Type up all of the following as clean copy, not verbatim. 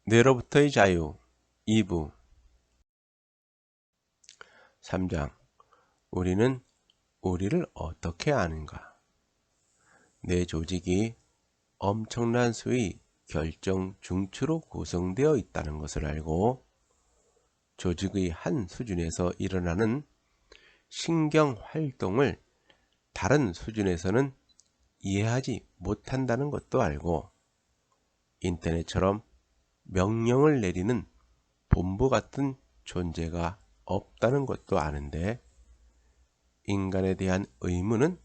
뇌로부터의 자유 2부 3장 우리는 우리를 어떻게 아는가? 뇌 조직이 엄청난 수의 결정 중추로 구성되어 있다는 것을 알고 조직의 한 수준에서 일어나는 신경 활동을 다른 수준에서는 이해하지 못한다는 것도 알고 인터넷처럼 명령을 내리는 본부 같은 존재가 없다는 것도 아는데 인간에 대한 의문은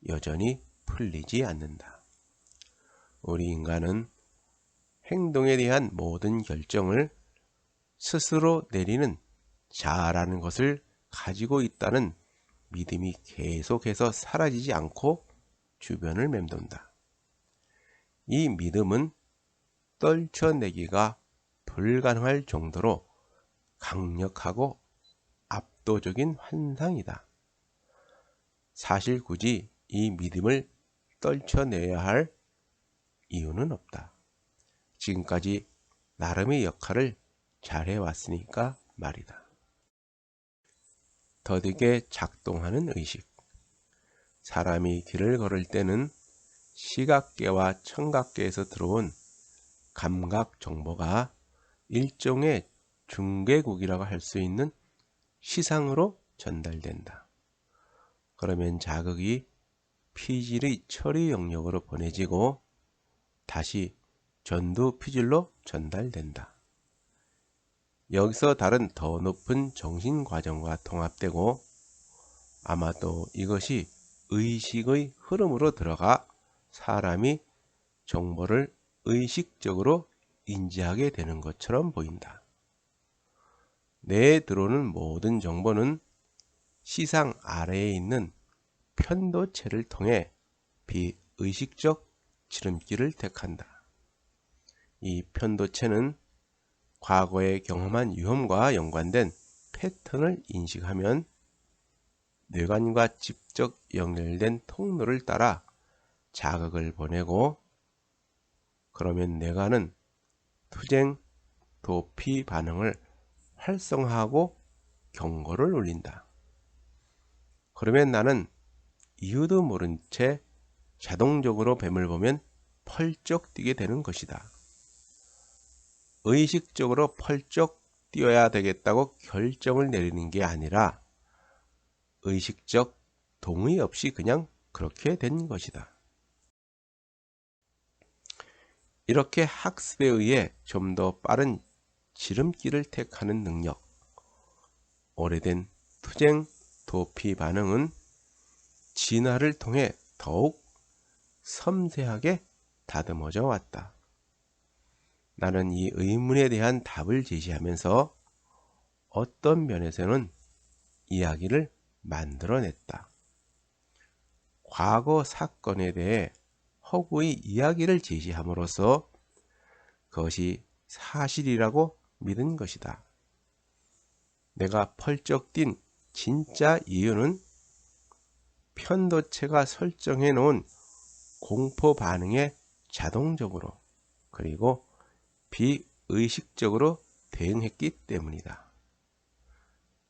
여전히 풀리지 않는다. 우리 인간은 행동에 대한 모든 결정을 스스로 내리는 자아라는 것을 가지고 있다는 믿음이 계속해서 사라지지 않고 주변을 맴돈다. 이 믿음은 떨쳐내기가 불가능할 정도로 강력하고 압도적인 환상이다. 사실 굳이 이 믿음을 떨쳐내야 할 이유는 없다. 지금까지 나름의 역할을 잘해왔으니까 말이다. 더디게 작동하는 의식. 사람이 길을 걸을 때는 시각계와 청각계에서 들어온 감각 정보가 일종의 중개국이라고 할 수 있는 시상으로 전달된다. 그러면 자극이 피질의 처리 영역으로 보내지고 다시 전두 피질로 전달된다. 여기서 다른 더 높은 정신과정과 통합되고 아마도 이것이 의식의 흐름으로 들어가 사람이 정보를 의식적으로 인지하게 되는 것처럼 보인다. 뇌에 들어오는 모든 정보는 시상 아래에 있는 편도체를 통해 비의식적 지름길을 택한다. 이 편도체는 과거에 경험한 위험과 연관된 패턴을 인식하면 뇌관과 직접 연결된 통로를 따라 자극을 보내고 그러면 뇌관은 투쟁, 도피 반응을 활성화하고 경고를 울린다. 그러면 나는 이유도 모른 채 자동적으로 뱀을 보면 펄쩍 뛰게 되는 것이다. 의식적으로 펄쩍 뛰어야 되겠다고 결정을 내리는 게 아니라 의식적 동의 없이 그냥 그렇게 된 것이다. 이렇게 학습에 의해 좀 더 빠른 지름길을 택하는 능력, 오래된 투쟁, 도피 반응은 진화를 통해 더욱 섬세하게 다듬어져 왔다. 나는 이 의문에 대한 답을 제시하면서 어떤 면에서는 이야기를 만들어냈다. 과거 사건에 대해 허구의 이야기를 제시함으로써 그것이 사실이라고 믿은 것이다. 내가 펄쩍 뛴 진짜 이유는 편도체가 설정해 놓은 공포 반응에 자동적으로 그리고 비의식적으로 대응했기 때문이다.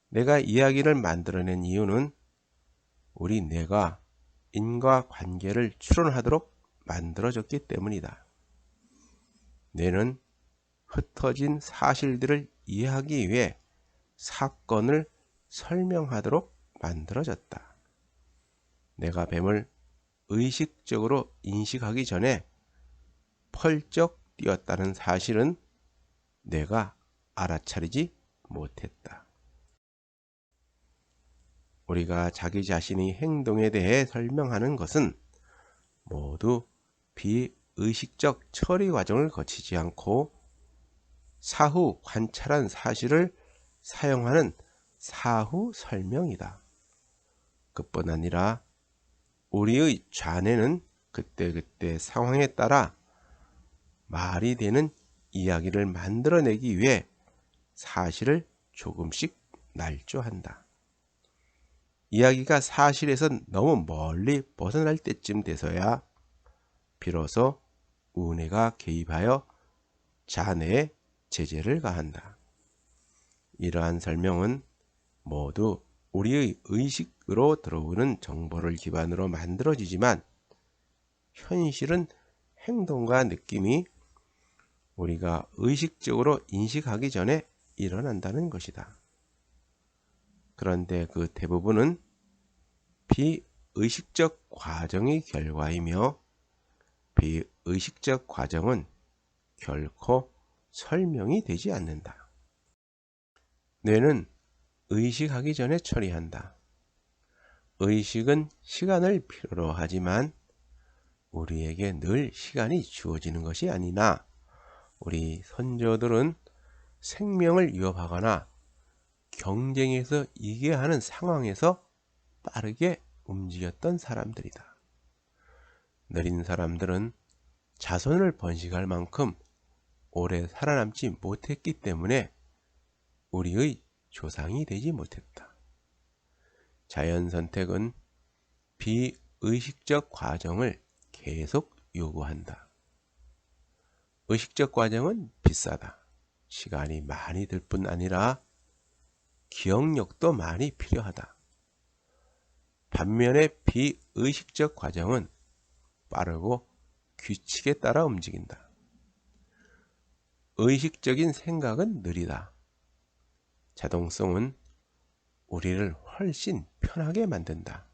내가 이야기를 만들어낸 이유는 우리 뇌가 인과관계를 추론하도록 만들어졌기 때문이다. 뇌는 흩어진 사실들을 이해하기 위해 사건을 설명하도록 만들어졌다. 내가 뱀을 의식적으로 인식하기 전에 펄쩍 뛰었다는 사실은 뇌가 알아차리지 못했다. 우리가 자기 자신의 행동에 대해 설명하는 것은 모두 비의식적 처리 과정을 거치지 않고 사후 관찰한 사실을 사용하는 사후 설명이다. 그뿐 아니라 우리의 좌뇌는 그때그때 상황에 따라 말이 되는 이야기를 만들어내기 위해 사실을 조금씩 날조한다. 이야기가 사실에서 너무 멀리 벗어날 때쯤 돼서야 비로소 우뇌가 개입하여 자뇌에 제재를 가한다. 이러한 설명은 모두 우리의 의식으로 들어오는 정보를 기반으로 만들어지지만 현실은 행동과 느낌이 우리가 의식적으로 인식하기 전에 일어난다는 것이다. 그런데 그 대부분은 비의식적 과정의 결과이며 비의식적 과정은 결코 설명이 되지 않는다. 뇌는 의식하기 전에 처리한다. 의식은 시간을 필요로 하지만 우리에게 늘 시간이 주어지는 것이 아니나 우리 선조들은 생명을 위협하거나 경쟁에서 이겨야 하는 상황에서 빠르게 움직였던 사람들이다. 느린 사람들은 자손을 번식할 만큼 오래 살아남지 못했기 때문에 우리의 조상이 되지 못했다. 자연 선택은 비의식적 과정을 계속 요구한다. 의식적 과정은 비싸다. 시간이 많이 들 뿐 아니라 기억력도 많이 필요하다. 반면에 비의식적 과정은 빠르고 규칙에 따라 움직인다. 의식적인 생각은 느리다. 자동성은 우리를 훨씬 편하게 만든다.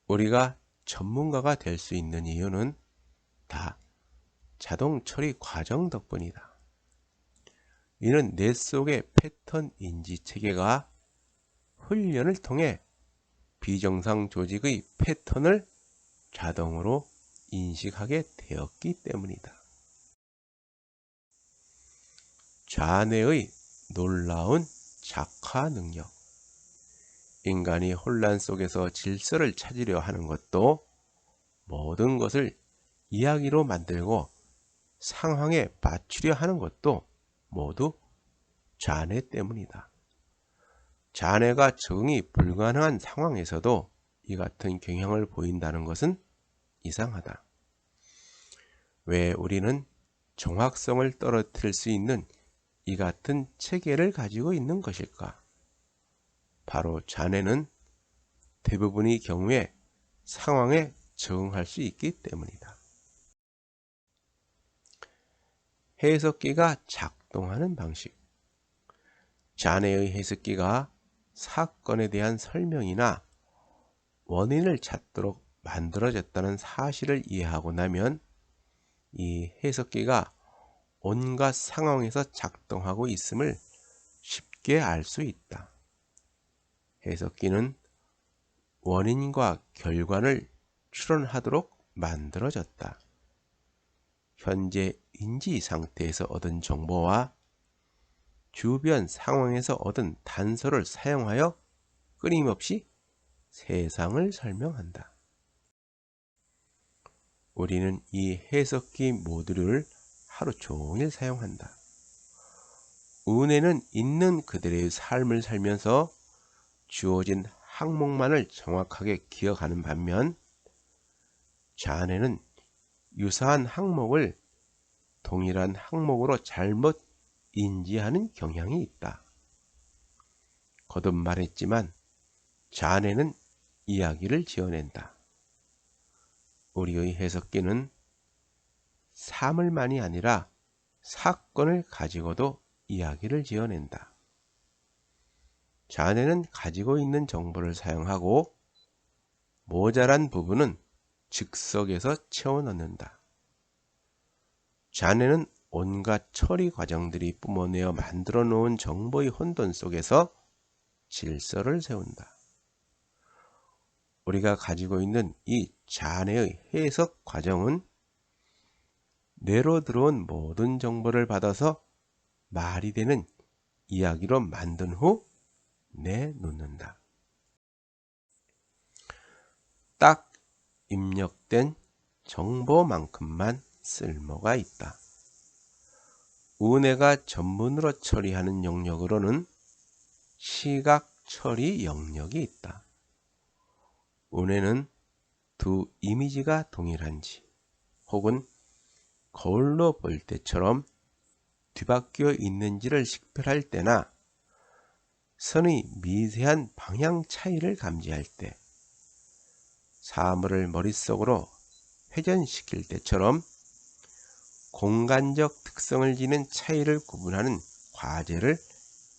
우리가 전문가가 될 수 있는 이유는 다 자동 처리 과정 덕분이다. 이는 뇌 속의 패턴 인지 체계가 훈련을 통해 비정상 조직의 패턴을 자동으로 인식하게 되었기 때문이다. 자뇌의 놀라운 작화 능력. 인간이 혼란 속에서 질서를 찾으려 하는 것도 모든 것을 이야기로 만들고 상황에 맞추려 하는 것도 모두 자뇌 때문이다. 자뇌가 적응이 불가능한 상황에서도 이 같은 경향을 보인다는 것은 이상하다. 왜 우리는 정확성을 떨어뜨릴 수 있는 이 같은 체계를 가지고 있는 것일까? 바로 자뇌는 대부분의 경우에 상황에 적응할 수 있기 때문이다. 해석기가 작동하는 방식. 자뇌의 해석기가 사건에 대한 설명이나 원인을 찾도록 만들어졌다는 사실을 이해하고 나면 이 해석기가 온갖 상황에서 작동하고 있음을 쉽게 알 수 있다. 해석기는 원인과 결과를 추론하도록 만들어졌다. 현재 인지 상태에서 얻은 정보와 주변 상황에서 얻은 단서를 사용하여 끊임없이 세상을 설명한다. 우리는 이 해석기 모듈을 하루 종일 사용한다. 우뇌는 있는 그들의 삶을 살면서 주어진 항목만을 정확하게 기억하는 반면 자뇌는 유사한 항목을 동일한 항목으로 잘못 인지하는 경향이 있다. 거듭 말했지만 자뇌는 이야기를 지어낸다. 우리의 해석기는 사물만이 아니라 사건을 가지고도 이야기를 지어낸다. 자뇌는 가지고 있는 정보를 사용하고 모자란 부분은 즉석에서 채워 넣는다. 자뇌는 온갖 처리 과정들이 뿜어내어 만들어 놓은 정보의 혼돈 속에서 질서를 세운다. 우리가 가지고 있는 이 자뇌의 해석 과정은 뇌로 들어온 모든 정보를 받아서 말이 되는 이야기로 만든 후 내놓는다. 딱 입력된 정보만큼만 쓸모가 있다. 우뇌가 전문으로 처리하는 영역으로는 시각 처리 영역이 있다. 우뇌는 두 이미지가 동일한지 혹은 거울로 볼 때처럼 뒤바뀌어 있는지를 식별할 때나 선의 미세한 방향 차이를 감지할 때, 사물을 머릿속으로 회전시킬 때처럼 공간적 특성을 지닌 차이를 구분하는 과제를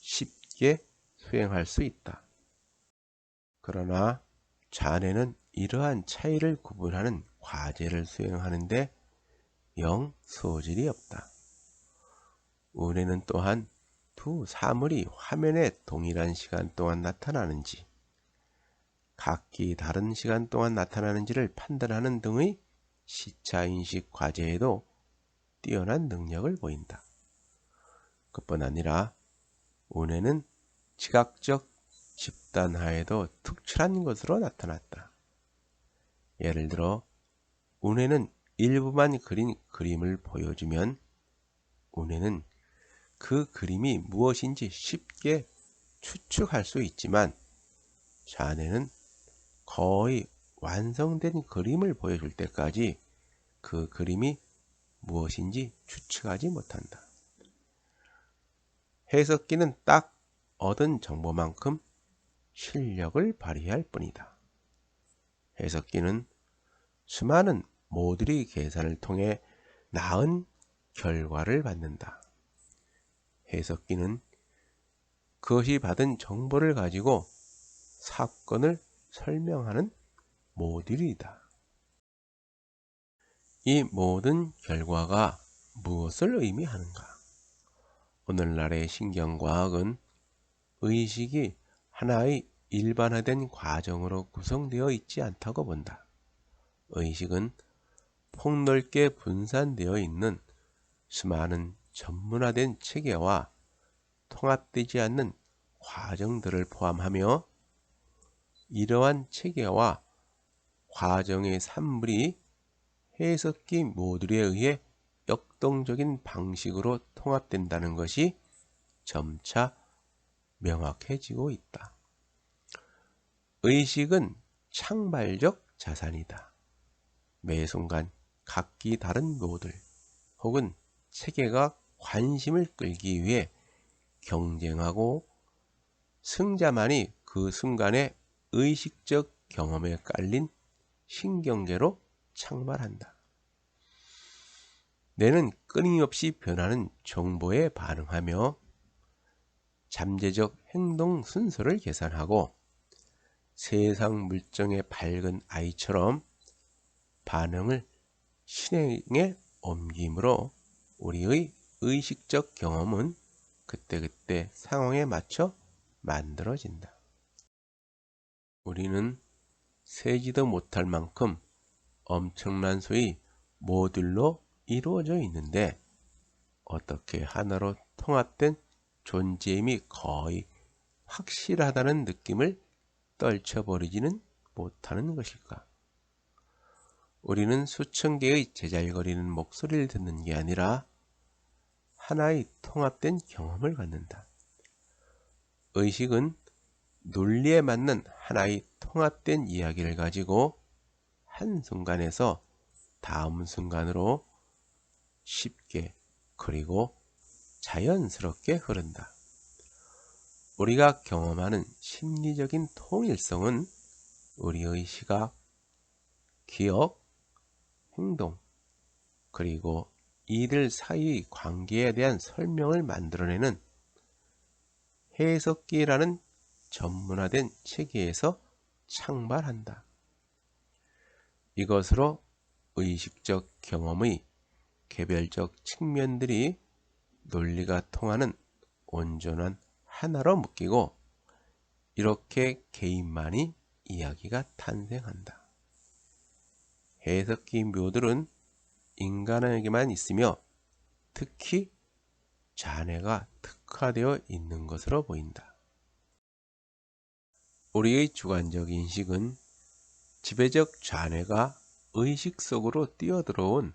쉽게 수행할 수 있다. 그러나 자네는 이러한 차이를 구분하는 과제를 수행하는데 영 소질이 없다. 운에는 또한 두 사물이 화면에 동일한 시간 동안 나타나는지, 각기 다른 시간 동안 나타나는지를 판단하는 등의 시차인식 과제에도 뛰어난 능력을 보인다. 그뿐 아니라 운에는 지각적 집단화에도 특출한 것으로 나타났다. 예를 들어 운에는 일부만 그린 그림을 보여주면 운에는 그 그림이 무엇인지 쉽게 추측할 수 있지만, 자네는 거의 완성된 그림을 보여줄 때까지 그 그림이 무엇인지 추측하지 못한다. 해석기는 딱 얻은 정보만큼 실력을 발휘할 뿐이다. 해석기는 수많은 모듈의 계산을 통해 나은 결과를 받는다. 해석기는 그것이 받은 정보를 가지고 사건을 설명하는 모듈이다. 이 모든 결과가 무엇을 의미하는가? 오늘날의 신경과학은 의식이 하나의 일반화된 과정으로 구성되어 있지 않다고 본다. 의식은 폭넓게 분산되어 있는 수많은 전문화된 체계와 통합되지 않는 과정들을 포함하며, 이러한 체계와 과정의 산물이 해석기 모듈에 의해 역동적인 방식으로 통합된다는 것이 점차 명확해지고 있다. 의식은 창발적 자산이다. 매 순간 각기 다른 모듈 혹은 체계가 관심을 끌기 위해 경쟁하고, 승자만이 그 순간의 의식적 경험에 깔린 신경계로 창발한다. 뇌는 끊임없이 변하는 정보에 반응하며 잠재적 행동 순서를 계산하고, 세상 물정의 밝은 아이처럼 반응을 실행에 옮기므로 우리의 의식적 경험은 그때그때 상황에 맞춰 만들어진다. 우리는 세지도 못할 만큼 엄청난 수의 모듈로 이루어져 있는데, 어떻게 하나로 통합된 존재임이 거의 확실하다는 느낌을 떨쳐버리지는 못하는 것일까? 우리는 수천 개의 제잘거리는 목소리를 듣는 게 아니라 하나의 통합된 경험을 갖는다. 의식은 논리에 맞는 하나의 통합된 이야기를 가지고 한순간에서 다음 순간으로 쉽게 그리고 자연스럽게 흐른다. 우리가 경험하는 심리적인 통일성은 우리의 시각, 기억, 행동, 그리고 이들 사이의 관계에 대한 설명을 만들어내는 해석기라는 전문화된 체계에서 창발한다. 이것으로 의식적 경험의 개별적 측면들이 논리가 통하는 온전한 하나로 묶이고, 이렇게 개인만이 이야기가 탄생한다. 해석기 묘들은 인간에게만 있으며 특히 자네가 특화되어 있는 것으로 보인다. 우리의 주관적 인식은 지배적 좌뇌가 의식 속으로 뛰어들어온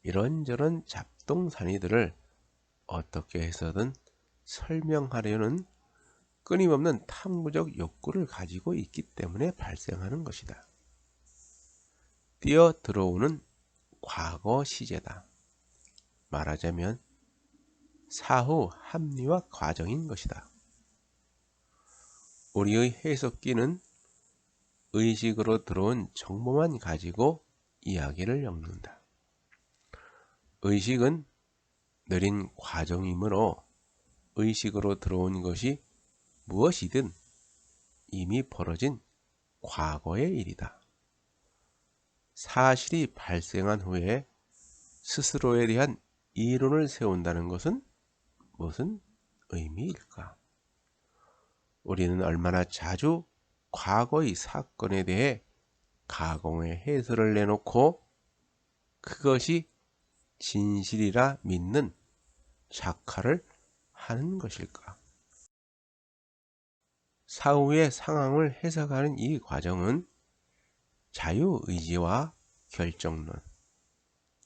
이런저런 잡동사니들을 어떻게 해서든 설명하려는 끊임없는 탐구적 욕구를 가지고 있기 때문에 발생하는 것이다. 뛰어들어오는 과거 시제다. 말하자면 사후 합리화 과정인 것이다. 우리의 해석기는 의식으로 들어온 정보만 가지고 이야기를 엮는다. 의식은 느린 과정이므로 의식으로 들어온 것이 무엇이든 이미 벌어진 과거의 일이다. 사실이 발생한 후에 스스로에 대한 이론을 세운다는 것은 무슨 의미일까? 우리는 얼마나 자주 과거의 사건에 대해 가공의 해설을 내놓고 그것이 진실이라 믿는 착화를 하는 것일까? 사후의 상황을 해석하는 이 과정은 자유의지와 결정론,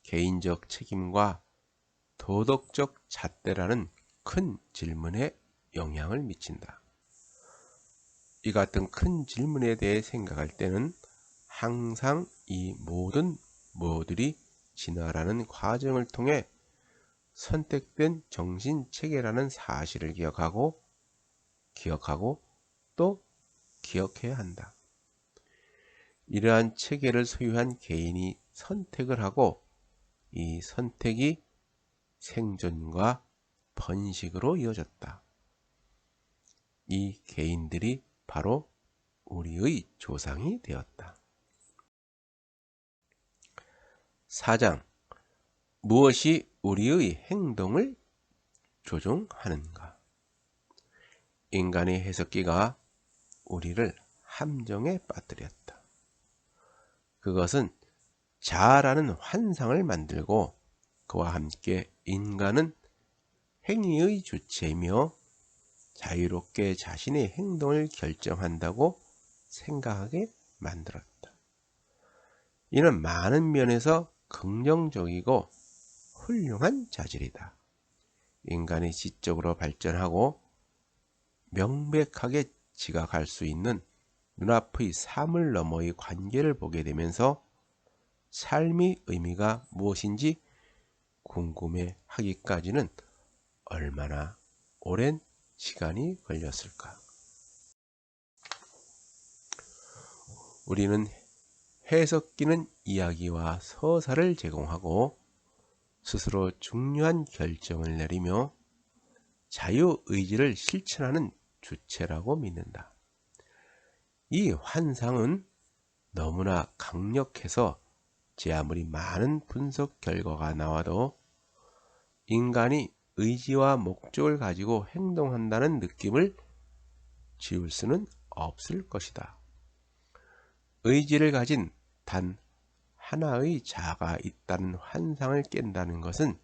개인적 책임과 도덕적 잣대라는 큰 질문에 영향을 미친다. 이 같은 큰 질문에 대해 생각할 때는 항상 이 모든 뭐들이 진화라는 과정을 통해 선택된 정신체계라는 사실을 기억하고 또 기억해야 한다. 이러한 체계를 소유한 개인이 선택을 하고 이 선택이 생존과 번식으로 이어졌다. 이 개인들이 바로 우리의 조상이 되었다. 4장. 무엇이 우리의 행동을 조종하는가? 인간의 해석기가 우리를 함정에 빠뜨렸다. 그것은 자아라는 환상을 만들고 그와 함께 인간은 행위의 주체이며 자유롭게 자신의 행동을 결정한다고 생각하게 만들었다. 이는 많은 면에서 긍정적이고 훌륭한 자질이다. 인간이 지적으로 발전하고 명백하게 지각할 수 있는 눈앞의 사물 너머의 관계를 보게 되면서 삶의 의미가 무엇인지 궁금해하기까지는 얼마나 오랜 시간이 걸렸을까? 우리는 해석기는 이야기와 서사를 제공하고 스스로 중요한 결정을 내리며 자유의지를 실천하는 주체라고 믿는다. 이 환상은 너무나 강력해서 제 아무리 많은 분석 결과가 나와도 인간이 의지와 목적을 가지고 행동한다는 느낌을 지울 수는 없을 것이다. 의지를 가진 단 하나의 자아가 있다는 환상을 깬다는 것은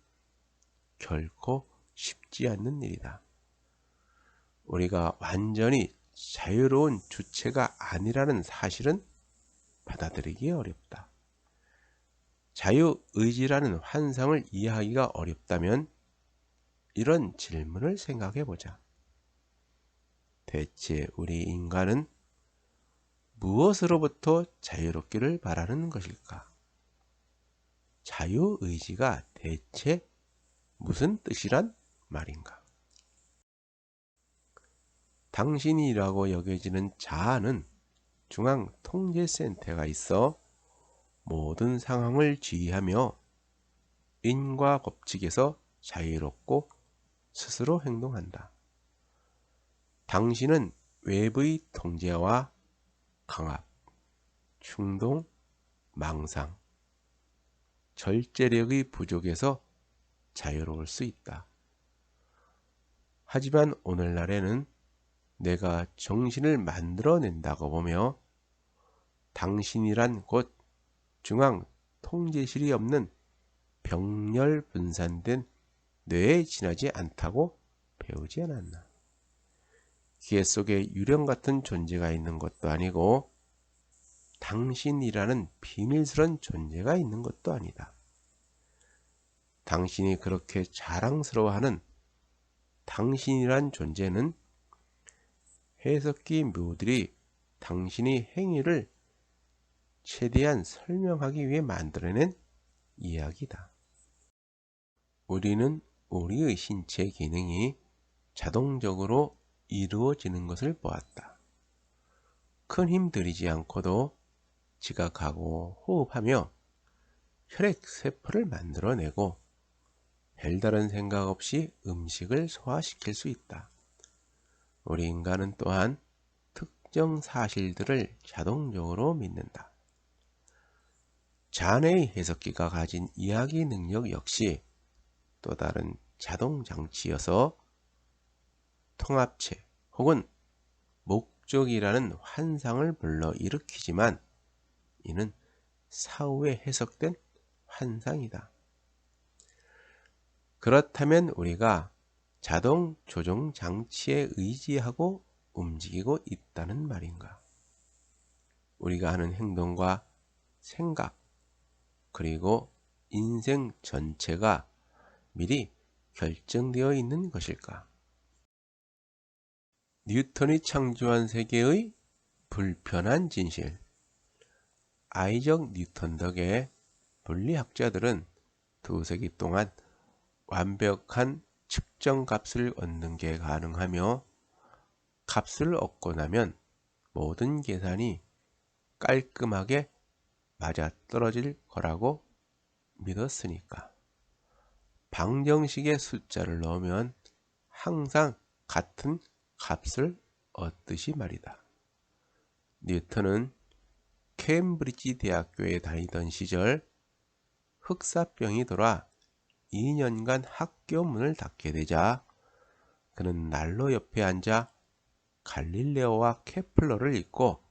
결코 쉽지 않는 일이다. 우리가 완전히 자유로운 주체가 아니라는 사실은 받아들이기 어렵다. 자유의지라는 환상을 이해하기가 어렵다면 이런 질문을 생각해 보자. 대체 우리 인간은 무엇으로부터 자유롭기를 바라는 것일까? 자유의지가 대체 무슨 뜻이란 말인가? 당신이라고 여겨지는 자아는 중앙통제센터가 있어 모든 상황을 지휘하며 인과 법칙에서 자유롭고 스스로 행동한다. 당신은 외부의 통제와 강압, 충동, 망상, 절제력의 부족에서 자유로울 수 있다. 하지만 오늘날에는 내가 정신을 만들어낸다고 보며 당신이란 곧 중앙 통제실이 없는 병렬 분산된 뇌에 지나지 않다고 배우지 않았나. 기계 속에 유령 같은 존재가 있는 것도 아니고 당신이라는 비밀스런 존재가 있는 것도 아니다. 당신이 그렇게 자랑스러워하는 당신이란 존재는 해석기 묘들이 당신의 행위를 최대한 설명하기 위해 만들어낸 이야기다. 우리는 우리의 신체 기능이 자동적으로 이루어지는 것을 보았다. 큰 힘 들이지 않고도 지각하고 호흡하며 혈액세포를 만들어내고 별다른 생각 없이 음식을 소화시킬 수 있다. 우리 인간은 또한 특정 사실들을 자동적으로 믿는다. 자네의 해석기가 가진 이야기 능력 역시 또 다른 자동장치여서 통합체 혹은 목적이라는 환상을 불러일으키지만 이는 사후에 해석된 환상이다. 그렇다면 우리가 자동 조종 장치에 의지하고 움직이고 있다는 말인가? 우리가 하는 행동과 생각 그리고 인생 전체가 미리 결정되어 있는 것일까? 뉴턴이 창조한 세계의 불편한 진실. 아이작 뉴턴 덕에 물리학자들은 2세기 동안 완벽한 측정 값을 얻는 게 가능하며 값을 얻고 나면 모든 계산이 깔끔하게 맞아떨어질 거라고 믿었으니까. 방정식에 숫자를 넣으면 항상 같은 값을 얻듯이 말이다. 뉴턴은 케임브리지 대학교에 다니던 시절 흑사병이 돌아 2년간 학교 문을 닫게 되자 그는 난로 옆에 앉아 갈릴레오와 케플러를 읽고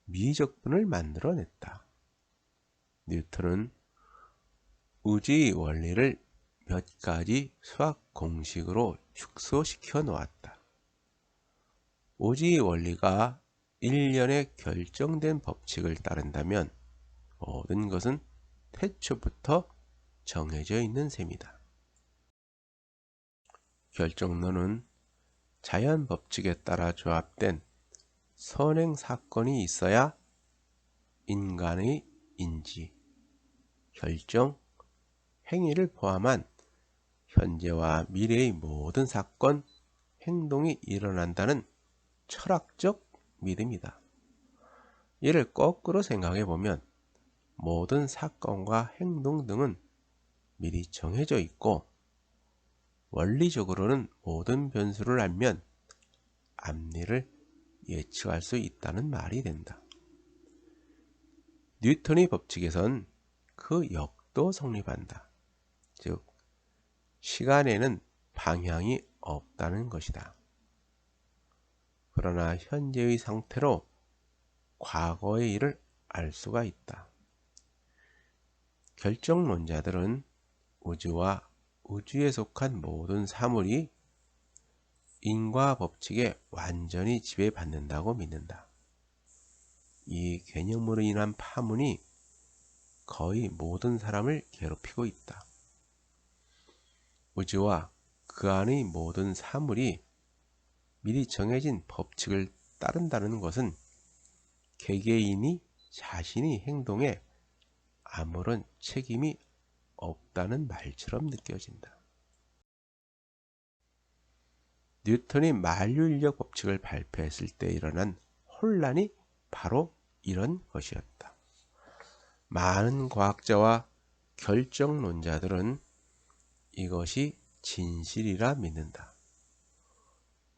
미적분을 만들어냈다. 뉴턴은 우주의 원리를 몇 가지 수학 공식으로 축소시켜 놓았다. 우주의 원리가 일련의 결정된 법칙을 따른다면 모든 것은 태초부터 정해져 있는 셈이다. 결정론은 자연 법칙에 따라 조합된 선행 사건이 있어야 인간의 인지, 결정, 행위를 포함한 현재와 미래의 모든 사건, 행동이 일어난다는 철학적 믿음이다. 이를 거꾸로 생각해 보면 모든 사건과 행동 등은 미리 정해져 있고 원리적으로는 모든 변수를 알면 앞일을 예측할 수 있다는 말이 된다. 뉴턴의 법칙에선 그 역도 성립한다. 즉, 시간에는 방향이 없다는 것이다. 그러나 현재의 상태로 과거의 일을 알 수가 있다. 결정론자들은 우주와 우주에 속한 모든 사물이 인과 법칙에 완전히 지배받는다고 믿는다. 이 개념으로 인한 파문이 거의 모든 사람을 괴롭히고 있다. 우주와 그 안의 모든 사물이 미리 정해진 법칙을 따른다는 것은 개개인이 자신의 행동에 아무런 책임이 없다는 말처럼 느껴진다. 뉴턴이 만류인력 법칙을 발표했을 때 일어난 혼란이 바로 이런 것이었다. 많은 과학자와 결정론자들은 이것이 진실이라 믿는다.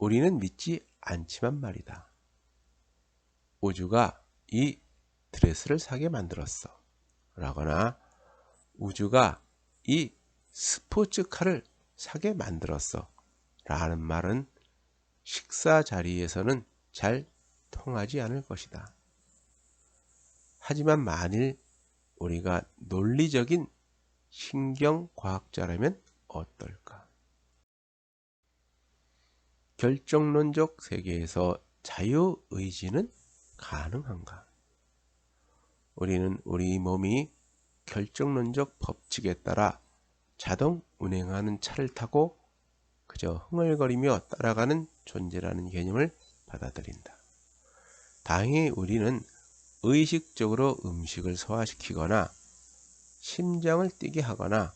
우리는 믿지 않지만 말이다. 우주가 이 드레스를 사게 만들었어 라거나 우주가 이 스포츠카를 사게 만들었어 라는 말은 식사 자리에서는 잘 통하지 않을 것이다. 하지만 만일 우리가 논리적인 신경과학자라면 어떨까? 결정론적 세계에서 자유의지는 가능한가? 우리는 우리 몸이 결정론적 법칙에 따라 자동 운행하는 차를 타고 그저 흥얼거리며 따라가는 존재라는 개념을 받아들인다. 다행히 우리는 의식적으로 음식을 소화시키거나 심장을 뛰게 하거나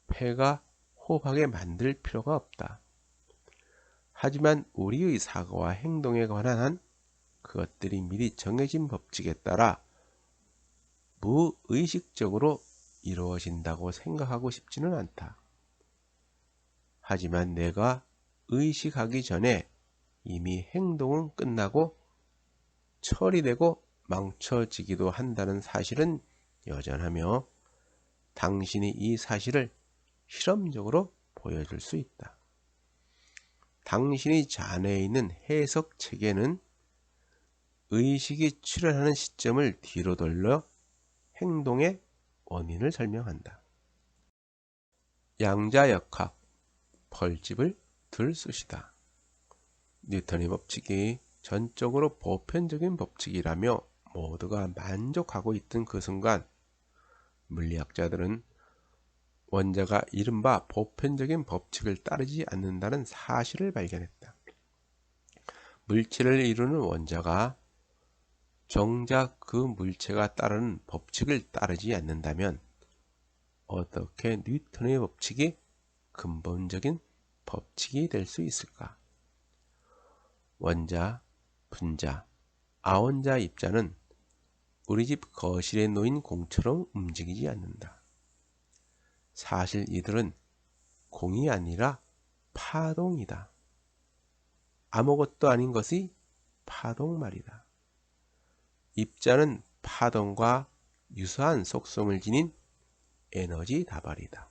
폐가 호흡하게 만들 필요가 없다. 하지만 우리의 사고와 행동에 관한 한 그것들이 미리 정해진 법칙에 따라 무의식적으로 이루어진다고 생각하고 싶지는 않다. 하지만 내가 의식하기 전에 이미 행동은 끝나고 처리되고 망쳐지기도 한다는 사실은 여전하며 당신이 이 사실을 실험적으로 보여줄 수 있다. 당신이 자뇌에 있는 해석 체계는 의식이 출현하는 시점을 뒤로 돌려 행동의 원인을 설명한다. 양자역학, 벌집을 들쑤시다. 뉴턴의 법칙이 전적으로 보편적인 법칙이라며 모두가 만족하고 있던 그 순간 물리학자들은 원자가 이른바 보편적인 법칙을 따르지 않는다는 사실을 발견했다. 물체를 이루는 원자가 정작 그 물체가 따르는 법칙을 따르지 않는다면 어떻게 뉴턴의 법칙이 근본적인 법칙이 될 수 있을까? 원자, 분자, 아원자 입자는 우리 집 거실에 놓인 공처럼 움직이지 않는다. 사실 이들은 공이 아니라 파동이다. 아무것도 아닌 것이 파동 말이다. 입자는 파동과 유사한 속성을 지닌 에너지 다발이다.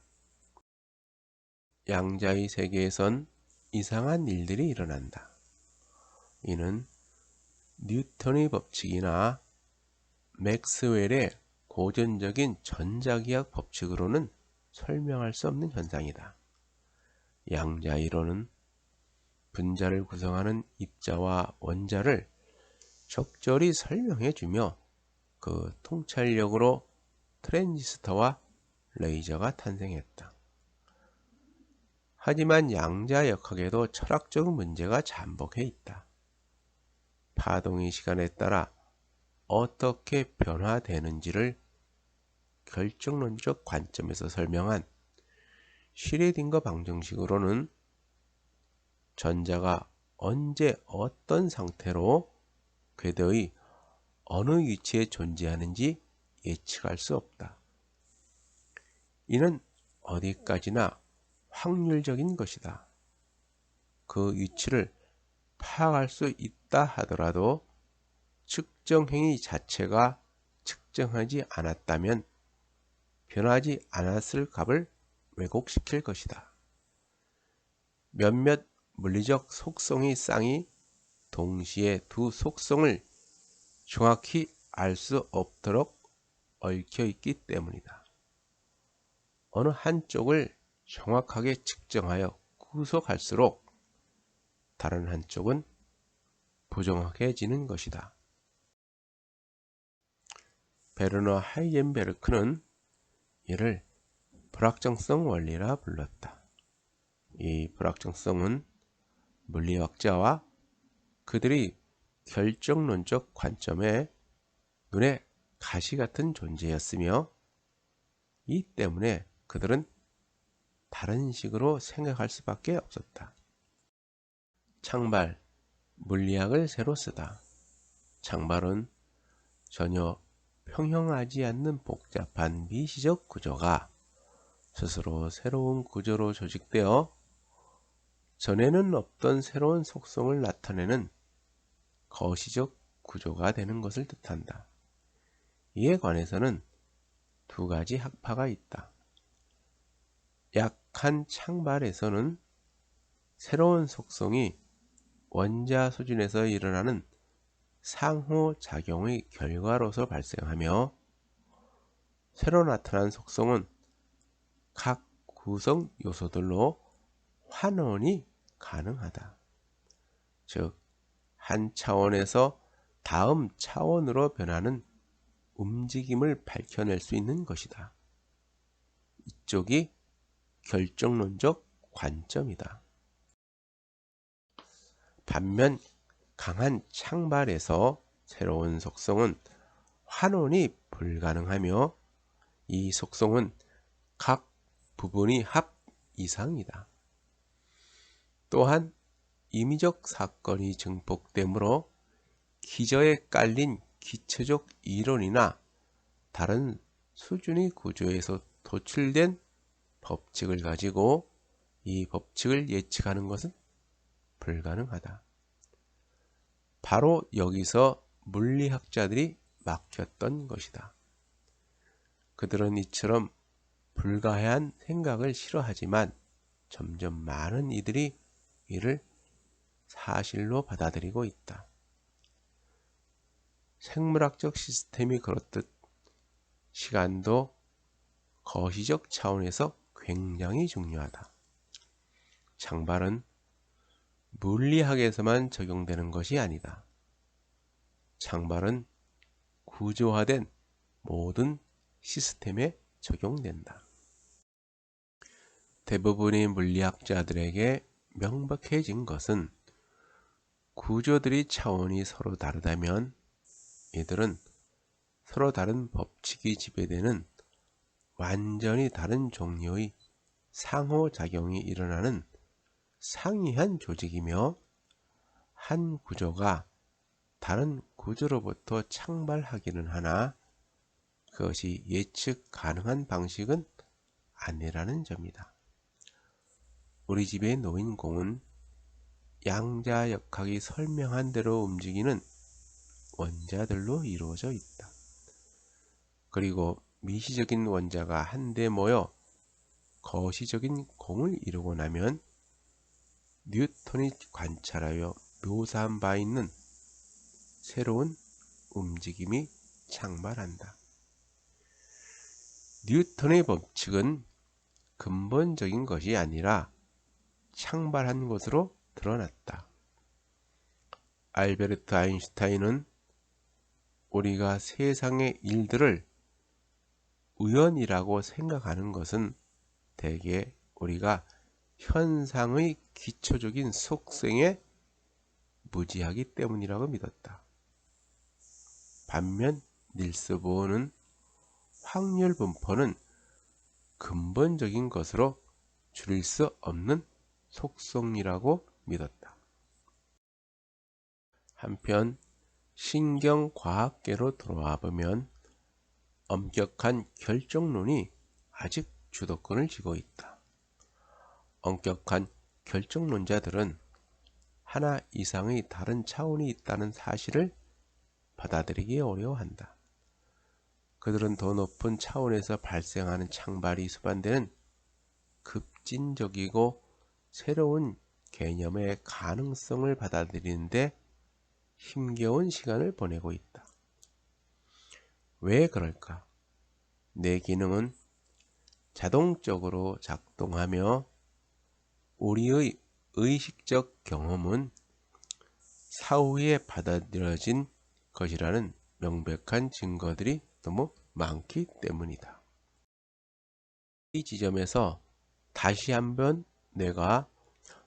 양자의 세계에선 이상한 일들이 일어난다. 이는 뉴턴의 법칙이나 맥스웰의 고전적인 전자기학 법칙으로는 설명할 수 없는 현상이다. 양자 이론은 분자를 구성하는 입자와 원자를 적절히 설명해주며 그 통찰력으로 트랜지스터와 레이저가 탄생했다. 하지만 양자역학에도 철학적 문제가 잠복해 있다. 파동의 시간에 따라 어떻게 변화되는지를 결정론적 관점에서 설명한 슈레딩거 방정식으로는 전자가 언제 어떤 상태로 궤도의 어느 위치에 존재하는지 예측할 수 없다. 이는 어디까지나 확률적인 것이다. 그 위치를 파악할 수 있다 하더라도 측정 행위 자체가 측정하지 않았다면 변하지 않았을 값을 왜곡시킬 것이다. 몇몇 물리적 속성의 쌍이 동시에 두 속성을 정확히 알 수 없도록 얽혀 있기 때문이다. 어느 한쪽을 정확하게 측정하여 구속할수록 다른 한쪽은 부정확해지는 것이다. 베르너 하이젠베르크는 이를 불확정성 원리라 불렀다. 이 불확정성은 물리학자와 그들이 결정론적 관점에 눈에 가시 같은 존재였으며 이 때문에 그들은 다른 식으로 생각할 수밖에 없었다. 창발, 물리학을 새로 쓰다. 창발은 전혀 평형하지 않는 복잡한 미시적 구조가 스스로 새로운 구조로 조직되어 전에는 없던 새로운 속성을 나타내는 거시적 구조가 되는 것을 뜻한다. 이에 관해서는 두 가지 학파가 있다. 약한 창발에서는 새로운 속성이 원자 수준에서 일어나는 상호작용의 결과로서 발생하며 새로 나타난 속성은 각 구성 요소들로 환원이 가능하다. 즉, 한 차원에서 다음 차원으로 변하는 움직임을 밝혀낼 수 있는 것이다. 이쪽이 결정론적 관점이다. 반면 강한 창발에서 새로운 속성은 환원이 불가능하며 이 속성은 각 부분이 합 이상이다. 또한 임의적 사건이 증폭되므로 기저에 깔린 기초적 이론이나 다른 수준의 구조에서 도출된 법칙을 가지고 이 법칙을 예측하는 것은 불가능하다. 바로 여기서 물리학자들이 막혔던 것이다. 그들은 이처럼 불가해한 생각을 싫어하지만 점점 많은 이들이 이를 사실로 받아들이고 있다. 생물학적 시스템이 그렇듯 시간도 거시적 차원에서 굉장히 중요하다. 창발은 물리학에서만 적용되는 것이 아니다. 창발은 구조화된 모든 시스템에 적용된다. 대부분의 물리학자들에게 명백해진 것은 구조들의 차원이 서로 다르다면 이들은 서로 다른 법칙이 지배되는 완전히 다른 종류의 상호작용이 일어나는 상이한 조직이며 한 구조가 다른 구조로부터 창발하기는 하나 그것이 예측 가능한 방식은 아니라는 점이다. 우리 집의 노인공은 양자역학이 설명한 대로 움직이는 원자들로 이루어져 있다. 그리고 미시적인 원자가 한데 모여 거시적인 공을 이루고 나면 뉴턴이 관찰하여 묘사한 바 있는 새로운 움직임이 창발한다. 뉴턴의 법칙은 근본적인 것이 아니라 창발한 것으로 드러났다. 알베르트 아인슈타인은 우리가 세상의 일들을 우연이라고 생각하는 것은 대개 우리가 현상의 기초적인 속성에 무지하기 때문이라고 믿었다. 반면 닐스 보어는 확률 분포는 근본적인 것으로 줄일 수 없는 속성이라고 믿었다. 한편 신경과학계로 돌아와 보면 엄격한 결정론이 아직 주도권을 쥐고 있다. 엄격한 결정론자들은 하나 이상의 다른 차원이 있다는 사실을 받아들이기 어려워한다. 그들은 더 높은 차원에서 발생하는 창발이 수반되는 급진적이고 새로운 개념의 가능성을 받아들이는데 힘겨운 시간을 보내고 있다. 왜 그럴까? 내 기능은 자동적으로 작동하며 우리의 의식적 경험은 사후에 받아들여진 것이라는 명백한 증거들이 너무 많기 때문이다. 이 지점에서 다시 한번 내가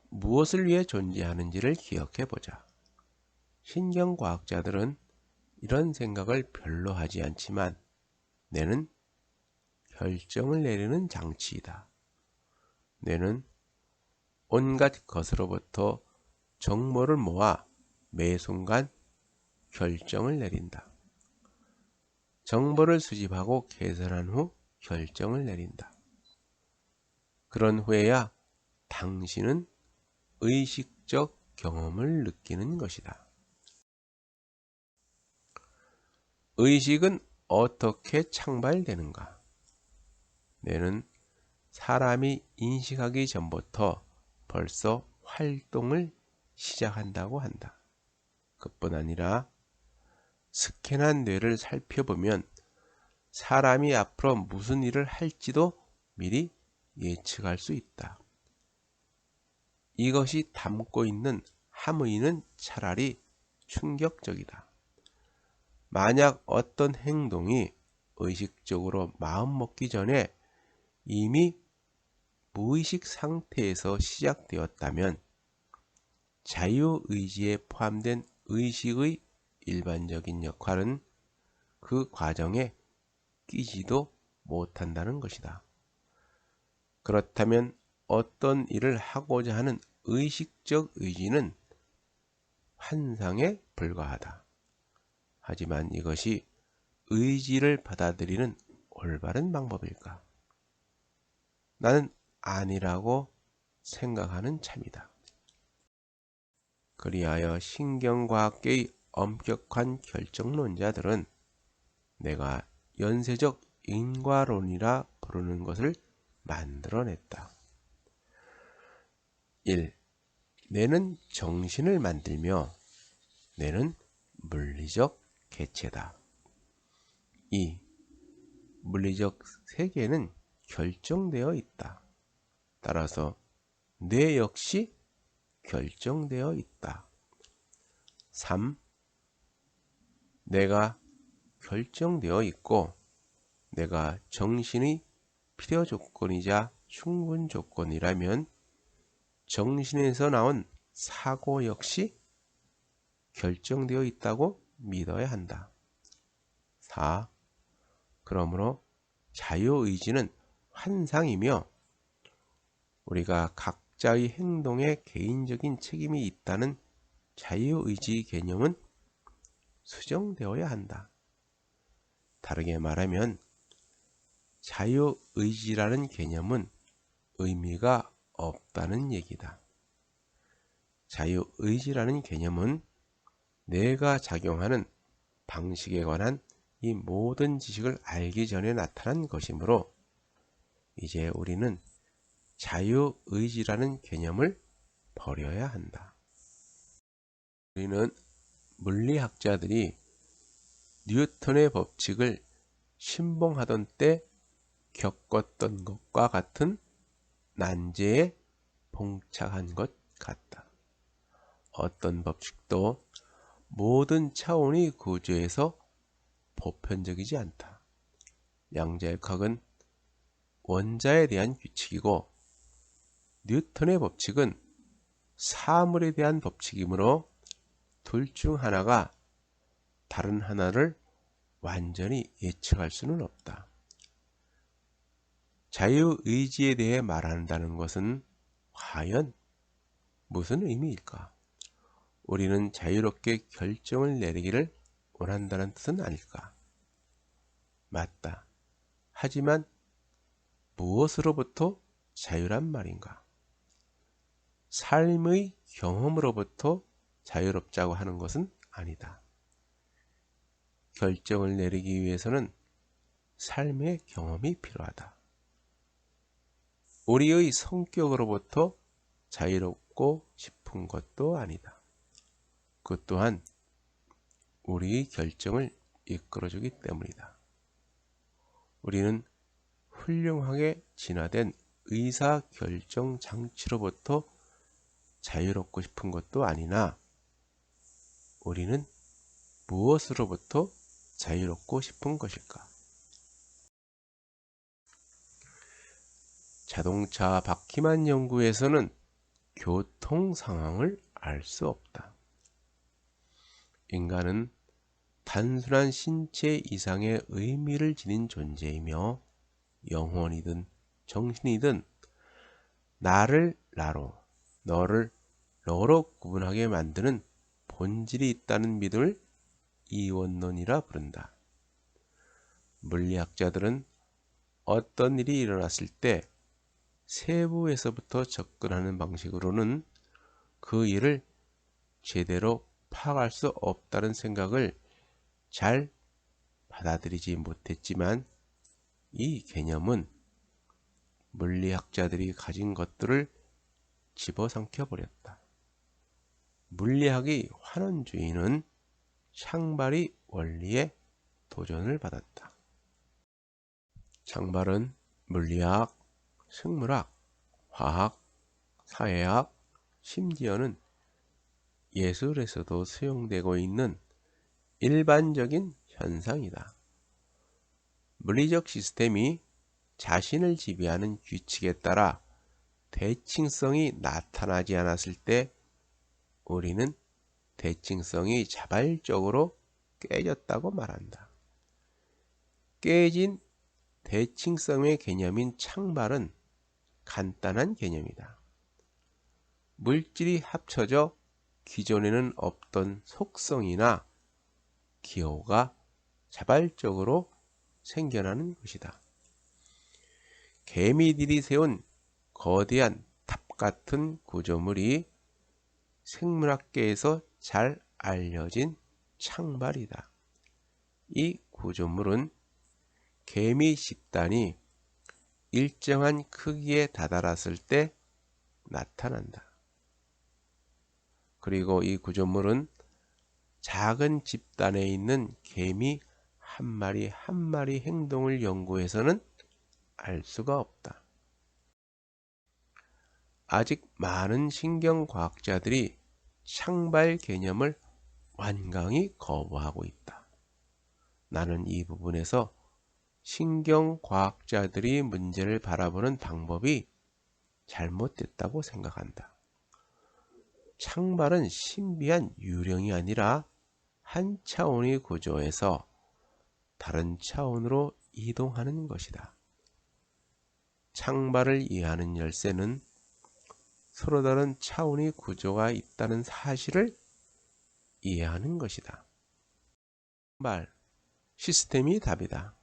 무엇을 위해 존재하는지를 기억해 보자. 신경과학자들은 이런 생각을 별로 하지 않지만 뇌는 결정을 내리는 장치이다. 뇌는 온갖 것으로부터 정보를 모아 매 순간 결정을 내린다. 정보를 수집하고 계산한 후 결정을 내린다. 그런 후에야 당신은 의식적 경험을 느끼는 것이다. 의식은 어떻게 창발되는가? 뇌는 사람이 인식하기 전부터 벌써 활동을 시작한다고 한다. 그뿐 아니라 스캔한 뇌를 살펴보면 사람이 앞으로 무슨 일을 할지도 미리 예측할 수 있다. 이것이 담고 있는 함의는 차라리 충격적이다. 만약 어떤 행동이 의식적으로 마음먹기 전에 이미 무의식 상태에서 시작되었다면 자유의지에 포함된 의식의 일반적인 역할은 그 과정에 끼지도 못한다는 것이다. 그렇다면 어떤 일을 하고자 하는 의식적 의지는 환상에 불과하다. 하지만 이것이 의지를 받아들이는 올바른 방법일까? 나는 아니라고 생각하는 참이다. 그리하여 신경과학계의 엄격한 결정론자들은 내가 연쇄적 인과론이라 부르는 것을 만들어냈다. 1. 뇌는 정신을 만들며 뇌는 물리적 개체다. 2. 물리적 세계는 결정되어 있다. 따라서 뇌 역시 결정되어 있다. 3. 내가 결정되어 있고 내가 정신의 필요 조건이자 충분 조건이라면 정신에서 나온 사고 역시 결정되어 있다고 믿어야 한다. 4. 그러므로 자유의지는 환상이며 우리가 각자의 행동에 개인적인 책임이 있다는 자유의지 개념은 수정되어야 한다. 다르게 말하면 자유의지라는 개념은 의미가 없다는 얘기다. 자유의지라는 개념은 뇌가 작용하는 방식에 관한 이 모든 지식을 알기 전에 나타난 것이므로 이제 우리는 자유의지라는 개념을 버려야 한다. 우리는 물리학자들이 뉴턴의 법칙을 신봉하던 때 겪었던 것과 같은 난제에 봉착한 것 같다. 어떤 법칙도 모든 차원의 구조에서 보편적이지 않다. 양자역학은 원자에 대한 규칙이고 뉴턴의 법칙은 사물에 대한 법칙이므로 둘 중 하나가 다른 하나를 완전히 예측할 수는 없다. 자유의지에 대해 말한다는 것은 과연 무슨 의미일까? 우리는 자유롭게 결정을 내리기를 원한다는 뜻은 아닐까? 맞다. 하지만 무엇으로부터 자유란 말인가? 삶의 경험으로부터 자유롭자고 하는 것은 아니다. 결정을 내리기 위해서는 삶의 경험이 필요하다. 우리의 성격으로부터 자유롭고 싶은 것도 아니다. 그 또한 우리의 결정을 이끌어주기 때문이다. 우리는 훌륭하게 진화된 의사결정 장치로부터 자유롭고 싶은 것도 아니나 우리는 무엇으로부터 자유롭고 싶은 것일까? 자동차 바퀴만 연구에서는 교통 상황을 알 수 없다. 인간은 단순한 신체 이상의 의미를 지닌 존재이며 영혼이든 정신이든 나를 나로, 너를 너로 구분하게 만드는 본질이 있다는 믿음을 이원론이라 부른다. 물리학자들은 어떤 일이 일어났을 때 세부에서부터 접근하는 방식으로는 그 일을 제대로 파악할 수 없다는 생각을 잘 받아들이지 못했지만 이 개념은 물리학자들이 가진 것들을 집어삼켜 버렸다. 물리학의 환원주의는 샹발의 원리에 도전을 받았다. 샹발은 물리학, 생물학, 화학, 사회학, 심지어는 예술에서도 수용되고 있는 일반적인 현상이다. 물리적 시스템이 자신을 지배하는 규칙에 따라 대칭성이 나타나지 않았을 때 우리는 대칭성이 자발적으로 깨졌다고 말한다. 깨진 대칭성의 개념인 창발은 간단한 개념이다. 물질이 합쳐져 기존에는 없던 속성이나 기호가 자발적으로 생겨나는 것이다. 개미들이 세운 거대한 탑 같은 구조물이 생물학계에서 잘 알려진 창발이다. 이 구조물은 개미 집단이 일정한 크기에 다다랐을 때 나타난다. 그리고 이 구조물은 작은 집단에 있는 개미 한 마리 한 마리 행동을 연구해서는 알 수가 없다. 아직 많은 신경과학자들이 창발 개념을 완강히 거부하고 있다. 나는 이 부분에서 신경과학자들이 문제를 바라보는 방법이 잘못됐다고 생각한다. 창발은 신비한 유령이 아니라 한 차원의 구조에서 다른 차원으로 이동하는 것이다. 창발을 이해하는 열쇠는 서로 다른 차원의 구조가 있다는 사실을 이해하는 것이다. 창발, 시스템이 답이다.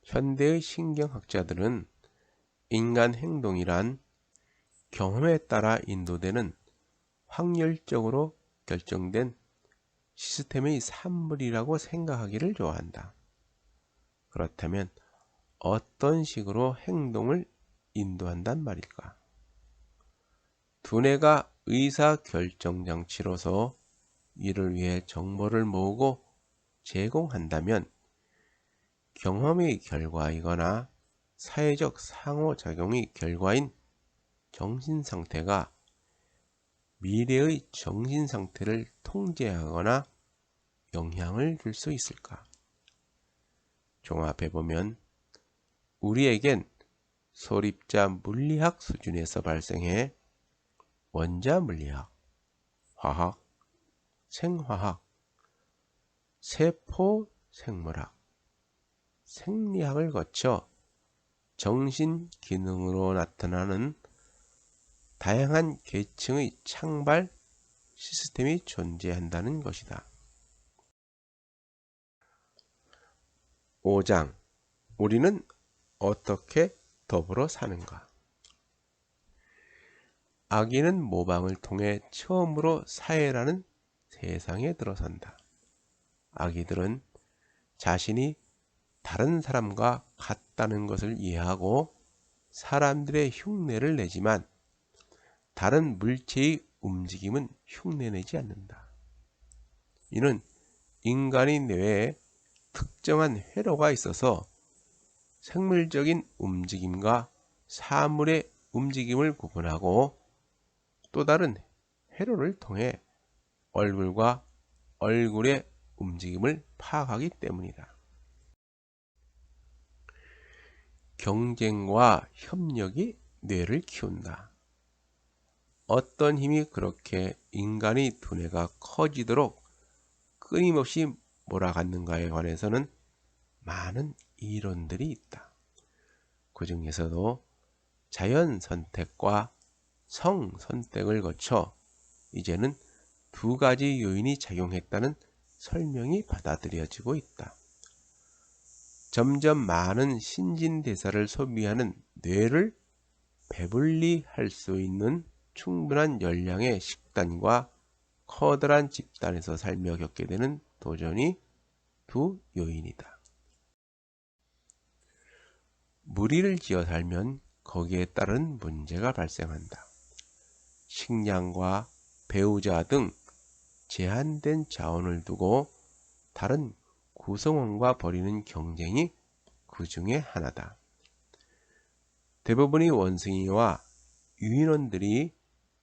현대의 신경학자들은 인간 행동이란 경험에 따라 인도되는 확률적으로 결정된 시스템의 산물이라고 생각하기를 좋아한다. 그렇다면 어떤 식으로 행동을 인도한단 말일까? 두뇌가 의사결정장치로서 이를 위해 정보를 모으고 제공한다면 경험의 결과이거나 사회적 상호작용의 결과인 정신상태가 미래의 정신상태를 통제하거나 영향을 줄 수 있을까? 종합해보면 우리에겐 소립자 물리학 수준에서 발생해 원자 물리학, 화학, 생화학, 세포 생물학, 생리학을 거쳐 정신 기능으로 나타나는 다양한 계층의 창발 시스템이 존재한다는 것이다. 5장. 우리는 어떻게 더불어 사는가? 아기는 모방을 통해 처음으로 사회라는 세상에 들어선다. 아기들은 자신이 다른 사람과 같다는 것을 이해하고 사람들의 흉내를 내지만 다른 물체의 움직임은 흉내내지 않는다. 이는 인간의 뇌에 특정한 회로가 있어서 생물적인 움직임과 사물의 움직임을 구분하고 또 다른 회로를 통해 얼굴과 얼굴의 움직임을 파악하기 때문이다. 경쟁과 협력이 뇌를 키운다. 어떤 힘이 그렇게 인간의 두뇌가 커지도록 끊임없이 몰아갔는가에 관해서는 많은 이론들이 있다. 그 중에서도 자연 선택과 성 선택을 거쳐 이제는 두 가지 요인이 작용했다는 설명이 받아들여지고 있다. 점점 많은 신진대사를 소비하는 뇌를 배분리할 수 있는 충분한 열량의 식단과 커다란 집단에서 살며 겪게 되는 도전이 두 요인이다. 무리를 지어 살면 거기에 따른 문제가 발생한다. 식량과 배우자 등 제한된 자원을 두고 다른 구성원과 벌이는 경쟁이 그 중에 하나다. 대부분의 원숭이와 유인원들이